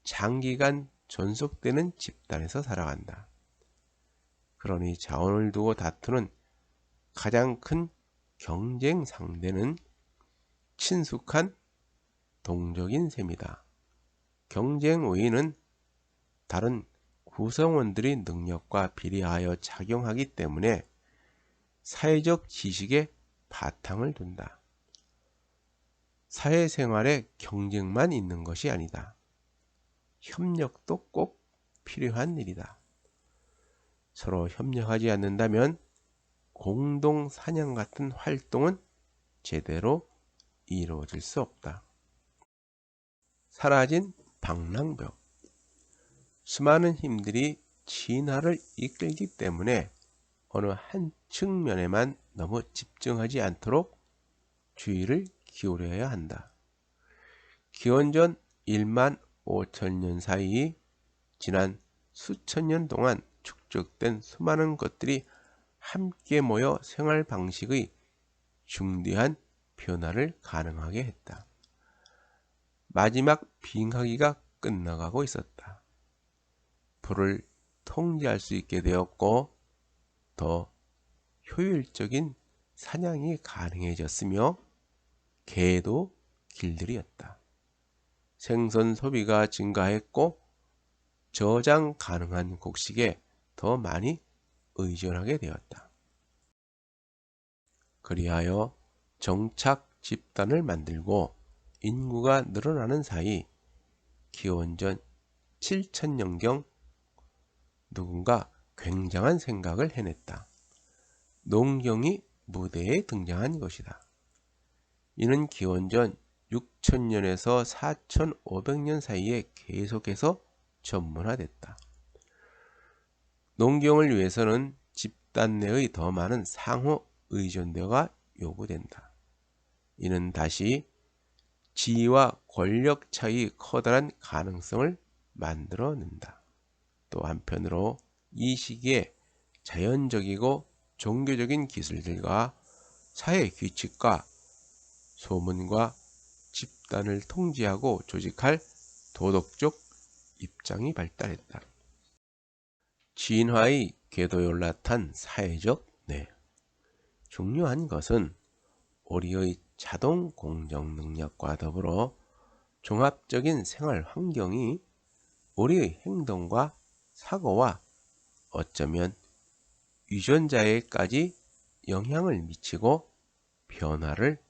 장기간 존속되는 집단에서 살아간다. 그러니 자원을 두고 다투는 가장 큰 경쟁 상대는 친숙한 동족인 셈이다. 경쟁 우위는 다른 구성원들의 능력과 비례하여 작용하기 때문에 사회적 지식에 바탕을 둔다. 사회생활에 경쟁만 있는 것이 아니다. 협력도 꼭 필요한 일이다. 서로 협력하지 않는다면 공동 사냥 같은 활동은 제대로 이루어질 수 없다. 사라진 방랑벽. 수많은 힘들이 진화를 이끌기 때문에 어느 한 측면에만 너무 집중하지 않도록 주의를 기울여야 한다. 기원전 1만 5천 년 사이 지난 수천 년 동안 축적된 수많은 것들이 함께 모여 생활 방식의 중대한 변화를 가능하게 했다. 마지막 빙하기가 끝나가고 있었다. 불을 통제할 수 있게 되었고 더 효율적인 사냥이 가능해졌으며 개도 길들였다. 생선 소비가 증가했고 저장 가능한 곡식에 더 많이 의존하게 되었다. 그리하여 정착 집단을 만들고 인구가 늘어나는 사이 기원전 7천년경 누군가 굉장한 생각을 해냈다. 농경이 무대에 등장한 것이다. 이는 기원전 6천년에서 4,500년 사이에 계속해서 전문화됐다. 농경을 위해서는 집단 내의 더 많은 상호 의존도가 요구된다. 이는 다시 지위와 권력 차이의 커다란 가능성을 만들어낸다. 또 한편으로 이 시기에 자연적이고 종교적인 기술들과 사회 규칙과 소문과 집단을 통제하고 조직할 도덕적 입장이 발달했다. 진화의 궤도에 올라탄 사회적 뇌. 중요한 것은 우리의 자동 공정 능력과 더불어 종합적인 생활 환경이 우리의 행동과 사고와 어쩌면 유전자에까지 영향을 미치고 변화를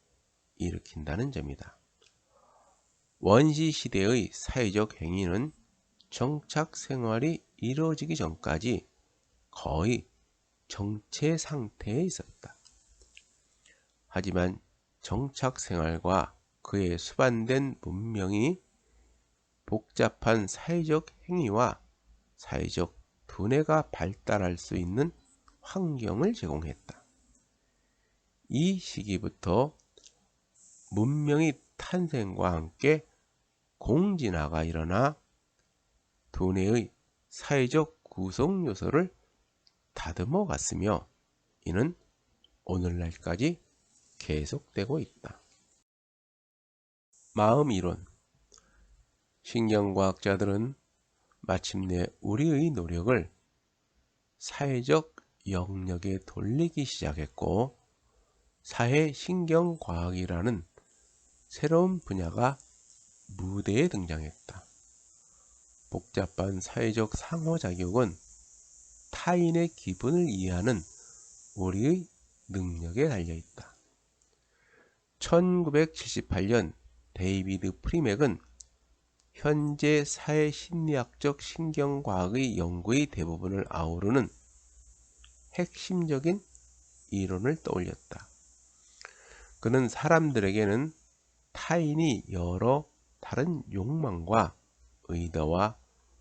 일으킨다는 점이다. 원시 시대의 사회적 행위는 정착 생활이 이루어지기 전까지 거의 정체 상태에 있었다. 하지만 정착 생활과 그에 수반된 문명이 복잡한 사회적 행위와 사회적 두뇌가 발달할 수 있는 환경을 제공했다. 이 시기부터 문명의 탄생과 함께 공진화가 일어나 두뇌의 사회적 구성 요소를 다듬어 갔으며 이는 오늘날까지 계속되고 있다. 마음 이론. 신경과학자들은 마침내 우리의 노력을 사회적 영역에 돌리기 시작했고 사회신경과학이라는 새로운 분야가 무대에 등장했다. 복잡한 사회적 상호작용은 타인의 기분을 이해하는 우리의 능력에 달려있다. 1978년 데이비드 프리맥은 현재 사회심리학적 신경과학의 연구의 대부분을 아우르는 핵심적인 이론을 떠올렸다. 그는 사람들에게는 타인이 여러 다른 욕망과 의도와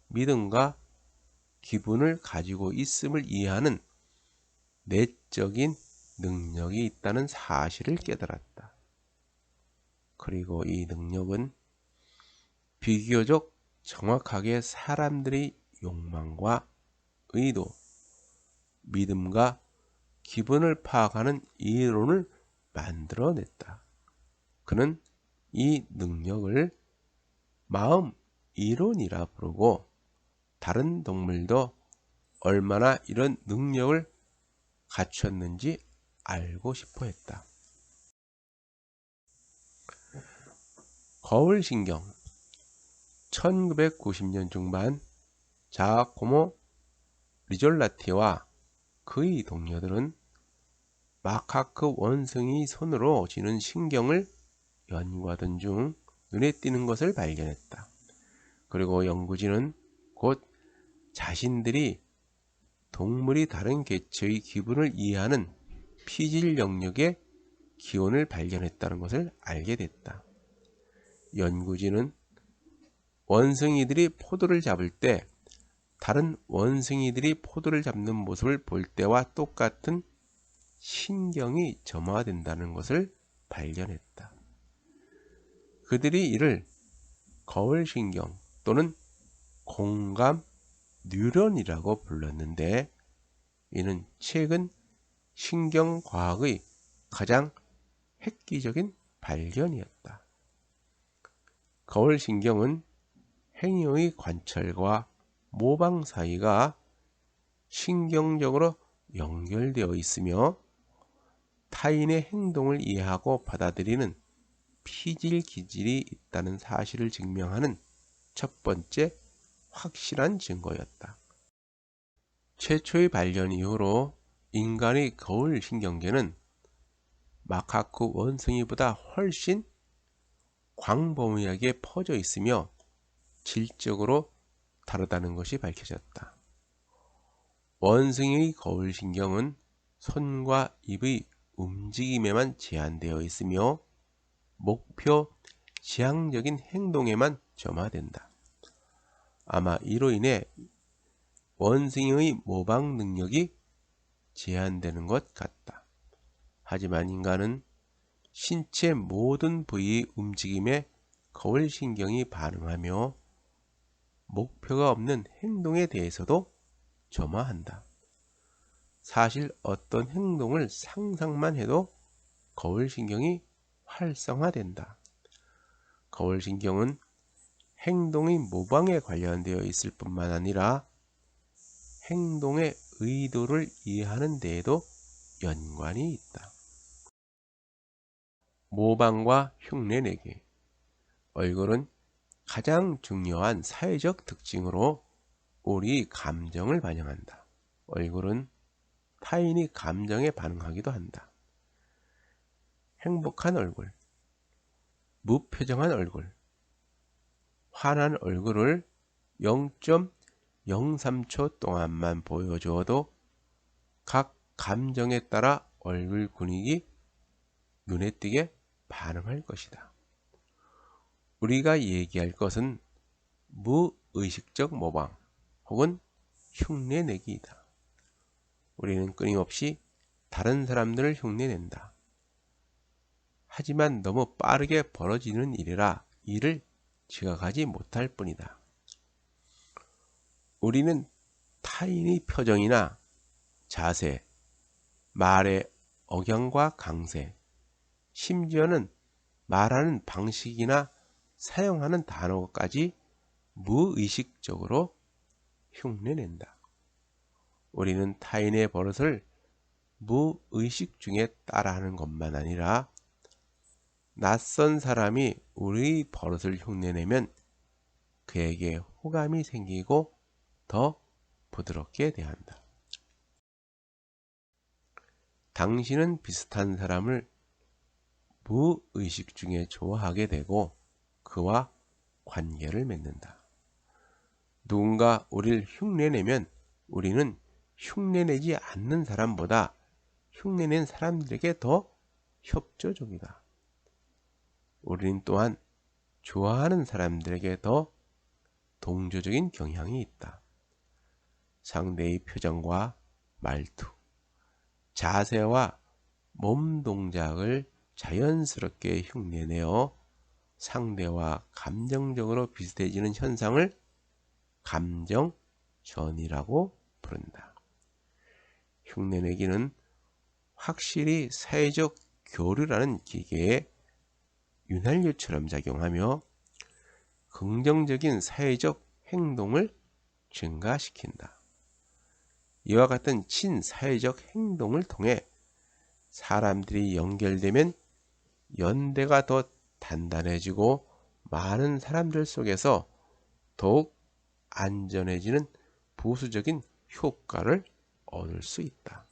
믿음과 기분을 가지고 있음을 이해하는 내적인 능력이 있다는 사실을 깨달았다. 그리고 이 능력은 비교적 정확하게 사람들의 욕망과 의도, 믿음과 기분을 파악하는 이론을 만들어냈다. 그는 이 능력을 마음 이론이라 부르고 다른 동물도 얼마나 이런 능력을 갖췄는지 알고 싶어 했다. 거울신경. 1990년 중반 자코모 리졸라티와 그의 동료들은 마카크 원숭이 손으로 쥐는 신경을 연구하던 중 눈에 띄는 것을 발견했다. 그리고 연구진은 곧 자신들이 동물이 다른 개체의 기분을 이해하는 피질 영역의 기원을 발견했다는 것을 알게 됐다. 연구진은 원숭이들이 포도를 잡을 때 다른 원숭이들이 포도를 잡는 모습을 볼 때와 똑같은 신경이 점화된다는 것을 발견했다. 그들이 이를 거울신경 또는 공감 뉴런이라고 불렀는데, 이는 최근 신경과학의 가장 획기적인 발견이었다. 거울신경은 행위의 관찰과 모방 사이가 신경적으로 연결되어 있으며 타인의 행동을 이해하고 받아들이는 피질 기질이 있다는 사실을 증명하는 첫 번째 확실한 증거였다. 최초의 발견 이후로 인간의 거울신경계는 마카쿠 원숭이보다 훨씬 광범위하게 퍼져 있으며 질적으로 다르다는 것이 밝혀졌다. 원숭이의 거울신경은 손과 입의 움직임에만 제한되어 있으며 목표 지향적인 행동에만 점화된다. 아마 이로 인해 원숭이의 모방 능력이 제한되는 것 같다. 하지만 인간은 신체 모든 부위의 움직임에 거울신경이 반응하며 목표가 없는 행동에 대해서도 점화한다. 사실 어떤 행동을 상상만 해도 거울신경이 활성화된다. 거울신경은 행동의 모방에 관련되어 있을 뿐만 아니라 행동의 의도를 이해하는 데에도 연관이 있다. 모방과 흉내내기. 얼굴은 가장 중요한 사회적 특징으로 우리 감정을 반영한다. 얼굴은 타인이 감정에 반응하기도 한다. 행복한 얼굴, 무표정한 얼굴, 화난 얼굴을 0.03초 동안만 보여주어도 각 감정에 따라 얼굴 근육이 눈에 띄게 반응할 것이다. 우리가 얘기할 것은 무의식적 모방 혹은 흉내내기이다. 우리는 끊임없이 다른 사람들을 흉내낸다. 하지만 너무 빠르게 벌어지는 일이라 이를 지각하지 못할 뿐이다. 우리는 타인의 표정이나 자세, 말의 억양과 강세, 심지어는 말하는 방식이나 사용하는 단어까지 무의식적으로 흉내낸다. 우리는 타인의 버릇을 무의식 중에 따라하는 것만 아니라 낯선 사람이 우리의 버릇을 흉내내면 그에게 호감이 생기고 더 부드럽게 대한다. 당신은 비슷한 사람을 무의식 중에 좋아하게 되고 그와 관계를 맺는다. 누군가 우리를 흉내내면 우리는 흉내내지 않는 사람보다 흉내낸 사람들에게 더 협조적이다. 우리는 또한 좋아하는 사람들에게 더 동조적인 경향이 있다. 상대의 표정과 말투, 자세와 몸 동작을 자연스럽게 흉내내어 상대와 감정적으로 비슷해지는 현상을 감정전이라고 부른다. 흉내내기는 확실히 사회적 교류라는 기계에 윤활유처럼 작용하며 긍정적인 사회적 행동을 증가시킨다. 이와 같은 친사회적 행동을 통해 사람들이 연결되면 연대가 더 단단해지고 많은 사람들 속에서 더욱 안전해지는 부수적인 효과를 얻을 수 있다.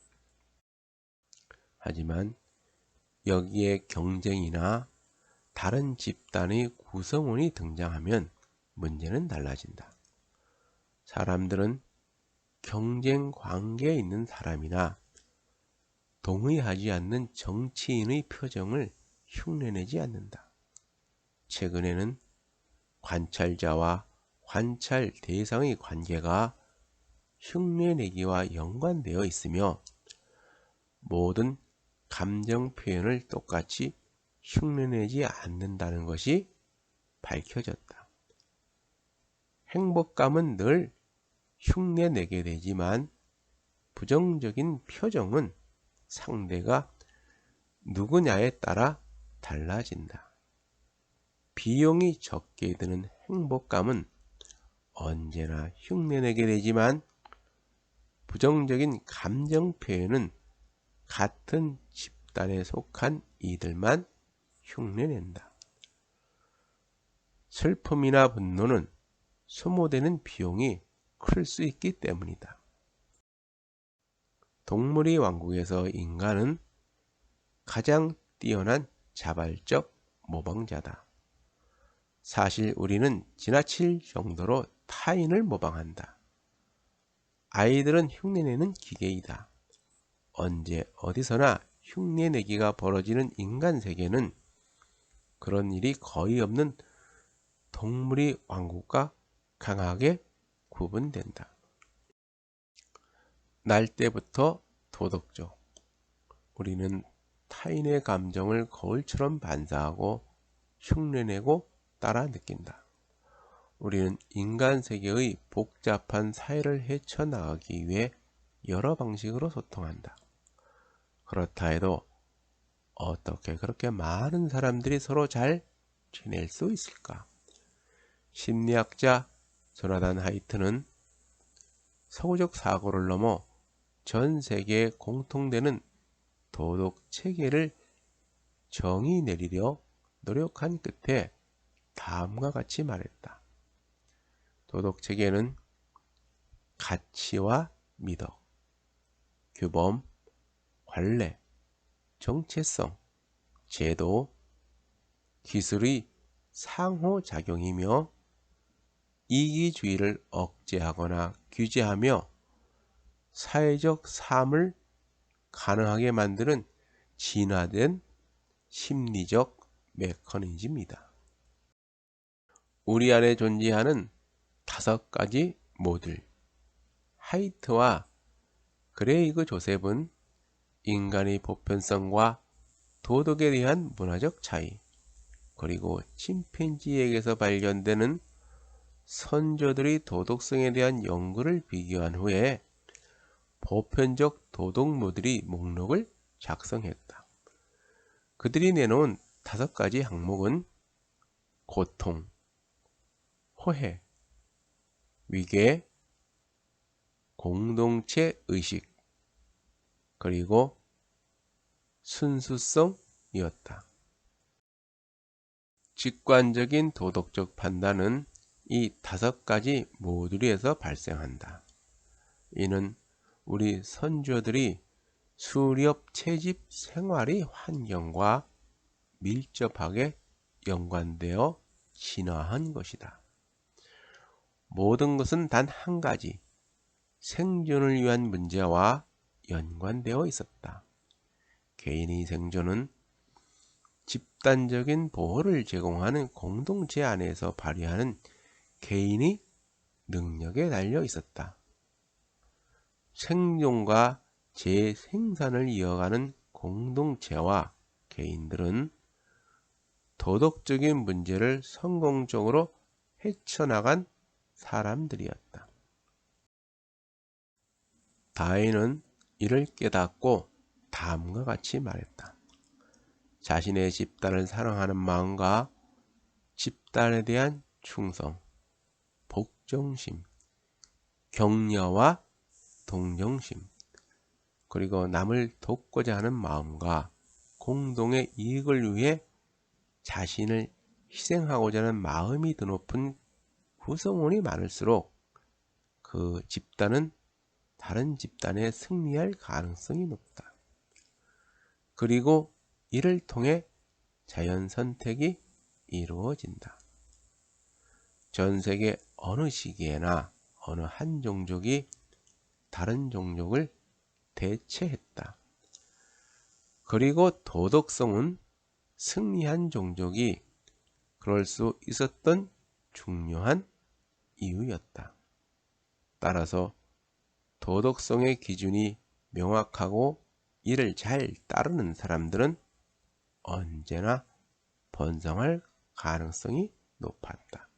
하지만 여기에 경쟁이나 다른 집단의 구성원이 등장하면 문제는 달라진다. 사람들은 경쟁 관계에 있는 사람이나 동의하지 않는 정치인의 표정을 흉내내지 않는다. 최근에는 관찰자와 관찰 대상의 관계가 흉내내기와 연관되어 있으며 모든 감정 표현을 똑같이 흉내내지 않는다는 것이 밝혀졌다. 행복감은 늘 흉내내게 되지만 부정적인 표정은 상대가 누구냐에 따라 달라진다. 비용이 적게 드는 행복감은 언제나 흉내내게 되지만 부정적인 감정 표현은 같은 집단에 속한 이들만 흉내낸다. 슬픔이나 분노는 소모되는 비용이 클 수 있기 때문이다. 동물의 왕국에서 인간은 가장 뛰어난 자발적 모방자다. 사실 우리는 지나칠 정도로 타인을 모방한다. 아이들은 흉내내는 기계이다. 언제 어디서나 흉내내기가 벌어지는 인간 세계는 그런 일이 거의 없는 동물의 왕국과 강하게 구분된다. 날 때부터 도덕적. 우리는 타인의 감정을 거울처럼 반사하고 흉내내고 따라 느낀다. 우리는 인간 세계의 복잡한 사회를 헤쳐나가기 위해 여러 방식으로 소통한다. 그렇다 해도 어떻게 그렇게 많은 사람들이 서로 잘 지낼 수 있을까? 심리학자 조나단 하이트는 서구적 사고를 넘어 전 세계에 공통되는 도덕 체계를 정의 내리려 노력한 끝에 다음과 같이 말했다. 도덕 체계는 가치와 미덕, 규범, 관례, 정체성, 제도, 기술의 상호작용이며 이기주의를 억제하거나 규제하며 사회적 삶을 가능하게 만드는 진화된 심리적 메커니즘이다. 우리 안에 존재하는 5가지 모듈. 하이트와 그레이그 조셉은 인간의 보편성과 도덕에 대한 문화적 차이, 그리고 침팬지에게서 발견되는 선조들의 도덕성에 대한 연구를 비교한 후에 보편적 도덕 모듈의 목록을 작성했다. 그들이 내놓은 5가지 항목은 고통, 호혜, 위계, 공동체 의식, 그리고 순수성이었다. 직관적인 도덕적 판단은 이 5가지 모듈에서 발생한다. 이는 우리 선조들이 수렵 채집 생활의 환경과 밀접하게 연관되어 진화한 것이다. 모든 것은 단 한 가지, 생존을 위한 문제와 연관되어 있었다. 개인의 생존은 집단적인 보호를 제공하는 공동체 안에서 발휘하는 개인의 능력에 달려 있었다. 생존과 재생산을 이어가는 공동체와 개인들은 도덕적인 문제를 성공적으로 헤쳐나간 사람들이었다. 다윈은 이를 깨닫고 다음과 같이 말했다. 자신의 집단을 사랑하는 마음과 집단에 대한 충성, 복종심, 격려와 동정심, 그리고 남을 돕고자 하는 마음과 공동의 이익을 위해 자신을 희생하고자 하는 마음이 드높은 구성원이 많을수록 그 집단은 다른 집단에 승리할 가능성이 높다. 그리고 이를 통해 자연 선택이 이루어진다. 전 세계 어느 시기에나 어느 한 종족이 다른 종족을 대체했다. 그리고 도덕성은 승리한 종족이 그럴 수 있었던 중요한 이유였다. 따라서 도덕성의 기준이 명확하고 이를 잘 따르는 사람들은 언제나 번성할 가능성이 높았다.